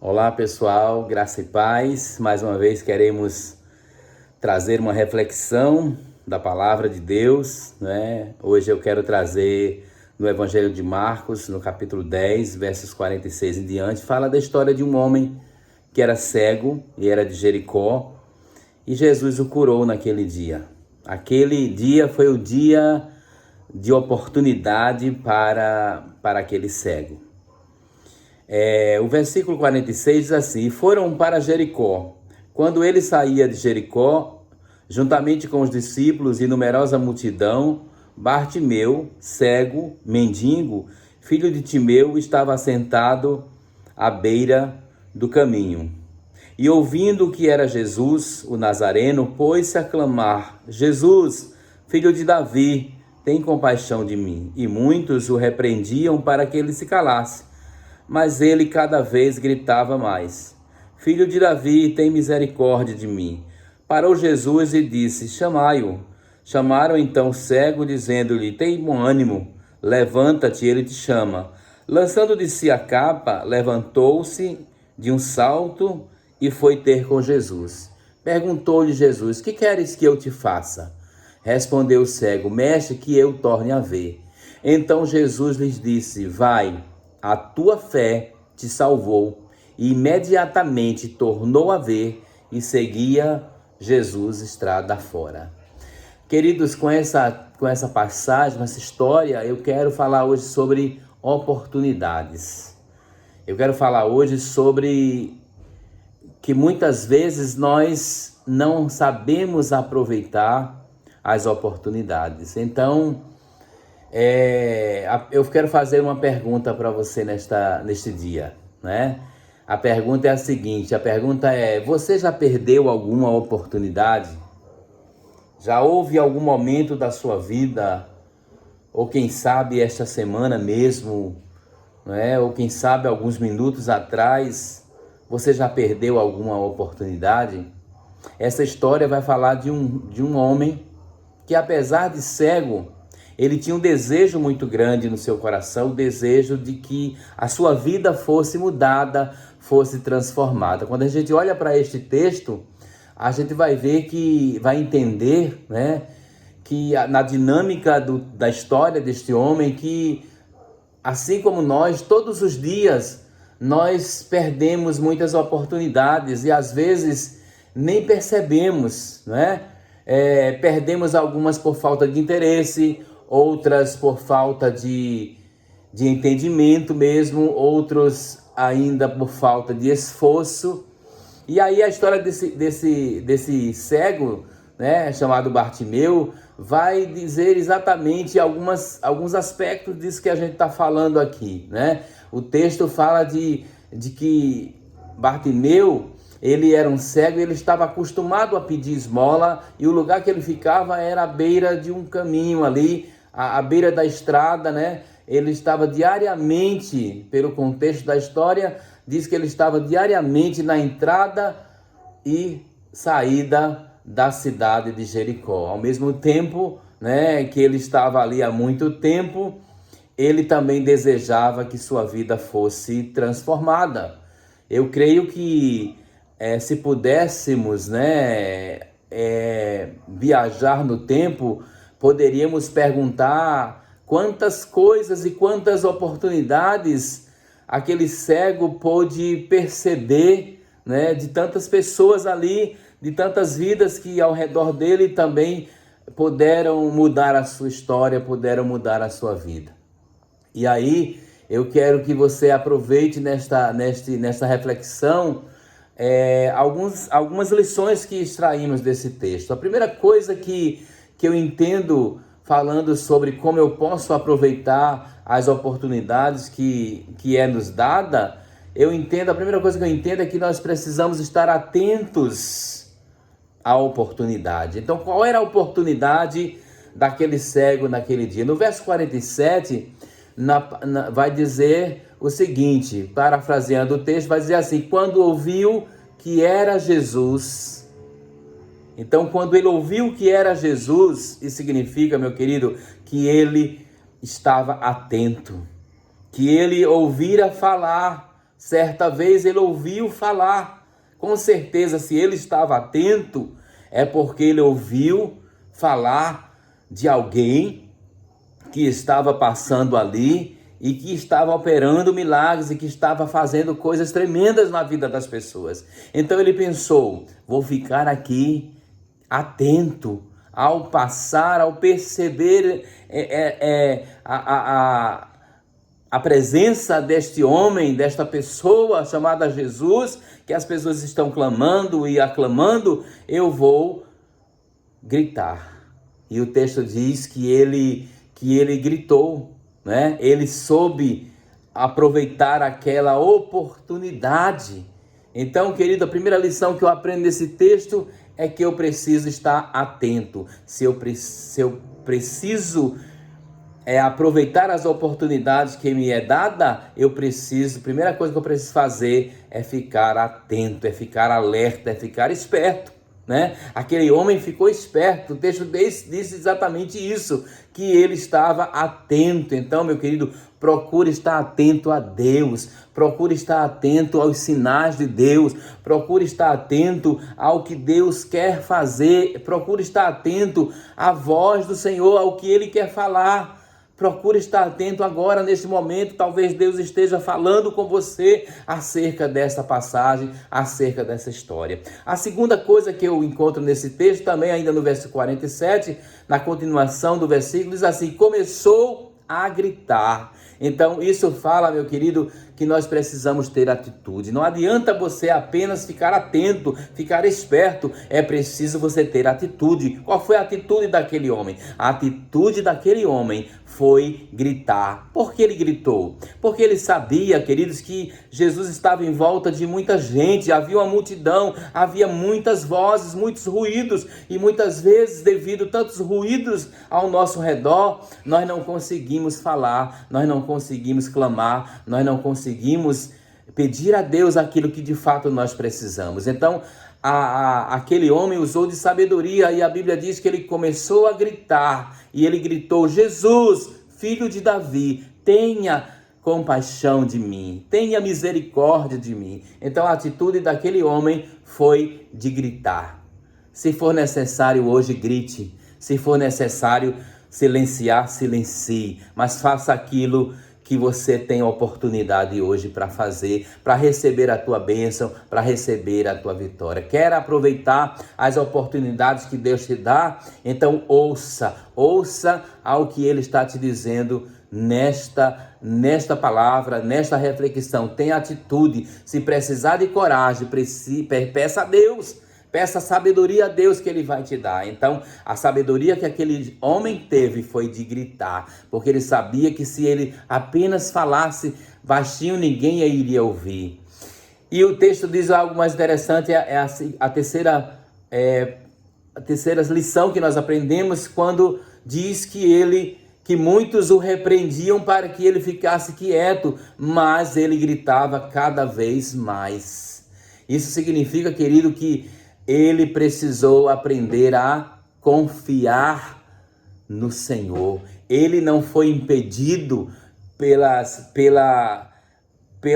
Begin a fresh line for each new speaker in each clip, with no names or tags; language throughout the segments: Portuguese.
Olá pessoal, graça e paz. Mais uma vez queremos trazer uma reflexão da palavra de Deus, né? Hoje eu quero trazer no Evangelho de Marcos, no capítulo 10, versos 46 em diante, fala da história de um homem que era cego e era de Jericó, e Jesus o curou naquele dia. Aquele dia foi o dia de oportunidade para aquele cego. O versículo 46 diz assim: foram para Jericó. Quando ele saía de Jericó, juntamente com os discípulos e numerosa multidão, Bartimeu, cego, mendigo, filho de Timeu, estava sentado à beira do caminho. E ouvindo que era Jesus, o Nazareno, pôs-se a clamar: Jesus, filho de Davi, tem compaixão de mim. E muitos o repreendiam para que ele se calasse. Mas ele cada vez gritava mais: Filho de Davi, tem misericórdia de mim. Parou Jesus e disse: chamai-o. Chamaram então o cego, dizendo-lhe: tem bom ânimo, levanta-te, ele te chama. Lançando de si a capa, levantou-se de um salto e foi ter com Jesus. Perguntou-lhe Jesus: que queres que eu te faça? Respondeu o cego: mestre, que eu torne a ver. Então Jesus lhes disse: vai, a tua fé te salvou. E imediatamente tornou a ver e seguia Jesus estrada fora. Queridos, com essa passagem, essa história, eu quero falar hoje sobre oportunidades. Eu quero falar hoje sobre que muitas vezes nós não sabemos aproveitar as oportunidades. Então, eu quero fazer uma pergunta para você neste dia, né? A pergunta é a seguinte, você já perdeu alguma oportunidade? Já houve algum momento da sua vida, ou quem sabe esta semana mesmo, né? Ou quem sabe alguns minutos atrás, você já perdeu alguma oportunidade? Essa história vai falar de um homem que, apesar de cego, ele tinha um desejo muito grande no seu coração, o desejo de que a sua vida fosse mudada, fosse transformada. Quando a gente olha para este texto, a gente vai ver vai entender, né, que na dinâmica da história deste homem, que assim como nós, todos os dias, nós perdemos muitas oportunidades e às vezes nem percebemos, né? Perdemos algumas por falta de interesse, outras por falta de entendimento mesmo, outros ainda por falta de esforço. E aí a história desse cego, né, chamado Bartimeu, vai dizer exatamente alguns aspectos disso que a gente está falando aqui, né? O texto fala de que Bartimeu, ele era um cego, ele estava acostumado a pedir esmola, e o lugar que ele ficava era à beira de um caminho ali, à beira da estrada, né? Ele estava diariamente, pelo contexto da história, diz que ele estava diariamente na entrada e saída da cidade de Jericó. Ao mesmo tempo, né, que ele estava ali há muito tempo, ele também desejava que sua vida fosse transformada. Eu creio que se pudéssemos, né, viajar no tempo, poderíamos perguntar quantas coisas e quantas oportunidades aquele cego pôde perceber, né, de tantas pessoas ali, de tantas vidas que ao redor dele também puderam mudar a sua história, puderam mudar a sua vida. E aí eu quero que você aproveite nesta reflexão algumas lições que extraímos desse texto. A primeira coisa que eu entendo falando sobre como eu posso aproveitar as oportunidades que é nos dada, a primeira coisa que eu entendo é que nós precisamos estar atentos à oportunidade. Então, qual era a oportunidade daquele cego naquele dia? No verso 47, vai dizer o seguinte, parafraseando o texto, vai dizer assim: quando ouviu que era Jesus. Então, quando ele ouviu que era Jesus, isso significa, meu querido, que ele estava atento, que ele ouvira falar certa vez ele ouviu falar. Com certeza, se ele estava atento, é porque ele ouviu falar de alguém que estava passando ali e que estava operando milagres e que estava fazendo coisas tremendas na vida das pessoas. Então ele pensou, vou ficar aqui atento ao passar, ao perceber a presença deste homem, desta pessoa chamada Jesus, que as pessoas estão clamando e aclamando, eu vou gritar. E o texto diz que ele gritou, né? Ele soube aproveitar aquela oportunidade. Então, querido, a primeira lição que eu aprendo nesse texto é que eu preciso estar atento. Se eu preciso aproveitar as oportunidades que me é dada, primeira coisa que eu preciso fazer é ficar atento, é ficar alerta, é ficar esperto, né? Aquele homem ficou esperto, o texto diz exatamente isso, que ele estava atento. Então, meu querido, procure estar atento a Deus, procure estar atento aos sinais de Deus, procure estar atento ao que Deus quer fazer, procure estar atento à voz do Senhor, ao que Ele quer falar. Procure estar atento agora, neste momento, talvez Deus esteja falando com você acerca dessa passagem, acerca dessa história. A segunda coisa que eu encontro nesse texto, também ainda no verso 47, na continuação do versículo, diz assim, começou a gritar. Então isso fala, meu querido, que nós precisamos ter atitude. Não adianta você apenas ficar atento, ficar esperto, é preciso você ter atitude. Qual foi a atitude daquele homem? A atitude daquele homem foi gritar. Por que ele gritou? Porque ele sabia, queridos, que Jesus estava em volta de muita gente, havia uma multidão, havia muitas vozes, muitos ruídos, e muitas vezes, devido a tantos ruídos ao nosso redor, nós não conseguimos falar, nós não conseguimos clamar, nós não conseguimos pedir a Deus aquilo que de fato nós precisamos. Então, aquele homem usou de sabedoria e a Bíblia diz que ele começou a gritar e ele gritou, Jesus, filho de Davi, tenha compaixão de mim, tenha misericórdia de mim. Então a atitude daquele homem foi de gritar. Se for necessário hoje, grite. Se for necessário silenciar, silencie, mas faça aquilo que você tem oportunidade hoje para fazer, para receber a tua bênção, para receber a tua vitória. Quer aproveitar as oportunidades que Deus te dá? Então ouça ao que Ele está te dizendo nesta palavra, nesta reflexão. Tenha atitude, se precisar de coragem, peça a Deus. Peça sabedoria a Deus que Ele vai te dar. Então, a sabedoria que aquele homem teve foi de gritar, porque ele sabia que se ele apenas falasse baixinho, ninguém iria ouvir. E o texto diz algo mais interessante, a terceira lição que nós aprendemos, quando diz que muitos o repreendiam para que ele ficasse quieto, mas ele gritava cada vez mais. Isso significa, querido, que ele precisou aprender a confiar no Senhor. Ele não foi impedido pela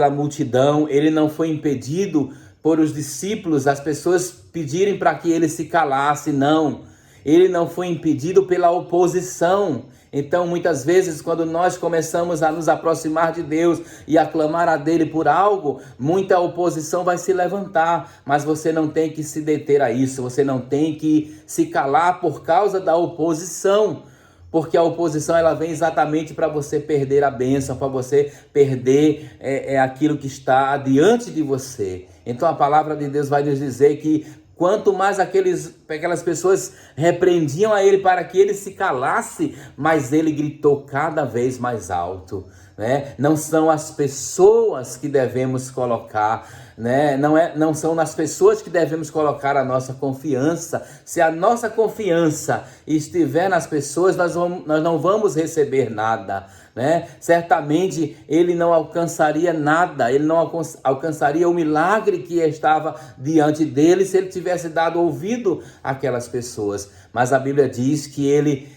multidão, ele não foi impedido por os discípulos, as pessoas pedirem para que ele se calasse, não. Ele não foi impedido pela oposição. Então, muitas vezes, quando nós começamos a nos aproximar de Deus e a clamar a dele por algo, muita oposição vai se levantar, mas você não tem que se deter a isso, você não tem que se calar por causa da oposição, porque a oposição ela vem exatamente para você perder a bênção, para você perder aquilo que está diante de você. Então, a palavra de Deus vai nos dizer que quanto mais aquelas pessoas repreendiam a ele para que ele se calasse, mas ele gritou cada vez mais alto, né? Não são as pessoas que devemos colocar, né? Não são nas pessoas que devemos colocar a nossa confiança. Se a nossa confiança estiver nas pessoas, nós não vamos receber nada, né? Certamente ele não alcançaria nada, ele não alcançaria o milagre que estava diante dele se ele tivesse dado ouvido àquelas pessoas. Mas a Bíblia diz que ele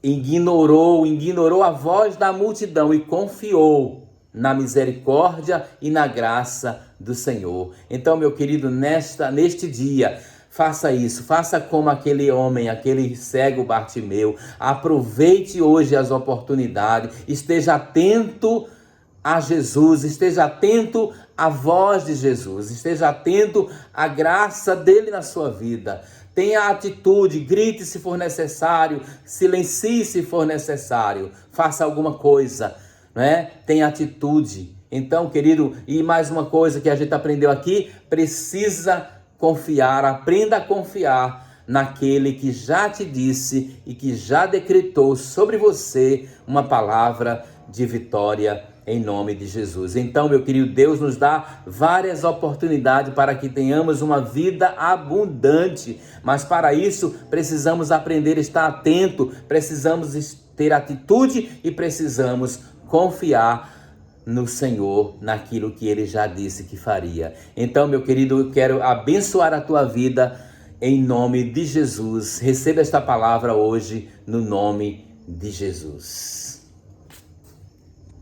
ignorou a voz da multidão e confiou na misericórdia e na graça do Senhor. Então, meu querido, neste dia, faça isso, faça como aquele homem, aquele cego Bartimeu. Aproveite hoje as oportunidades, esteja atento a Jesus, esteja atento à voz de Jesus, esteja atento à graça dele na sua vida. Tenha atitude, grite se for necessário, silencie se for necessário, faça alguma coisa, né? Tenha atitude. Então, querido, e mais uma coisa que a gente aprendeu aqui, precisa confiar, aprenda a confiar naquele que já te disse e que já decretou sobre você uma palavra de vitória em nome de Jesus. Então, meu querido, Deus nos dá várias oportunidades para que tenhamos uma vida abundante, mas para isso precisamos aprender a estar atento, precisamos ter atitude e precisamos confiar no Senhor, naquilo que Ele já disse que faria. Então, meu querido, eu quero abençoar a tua vida em nome de Jesus. Receba esta palavra hoje no nome de Jesus.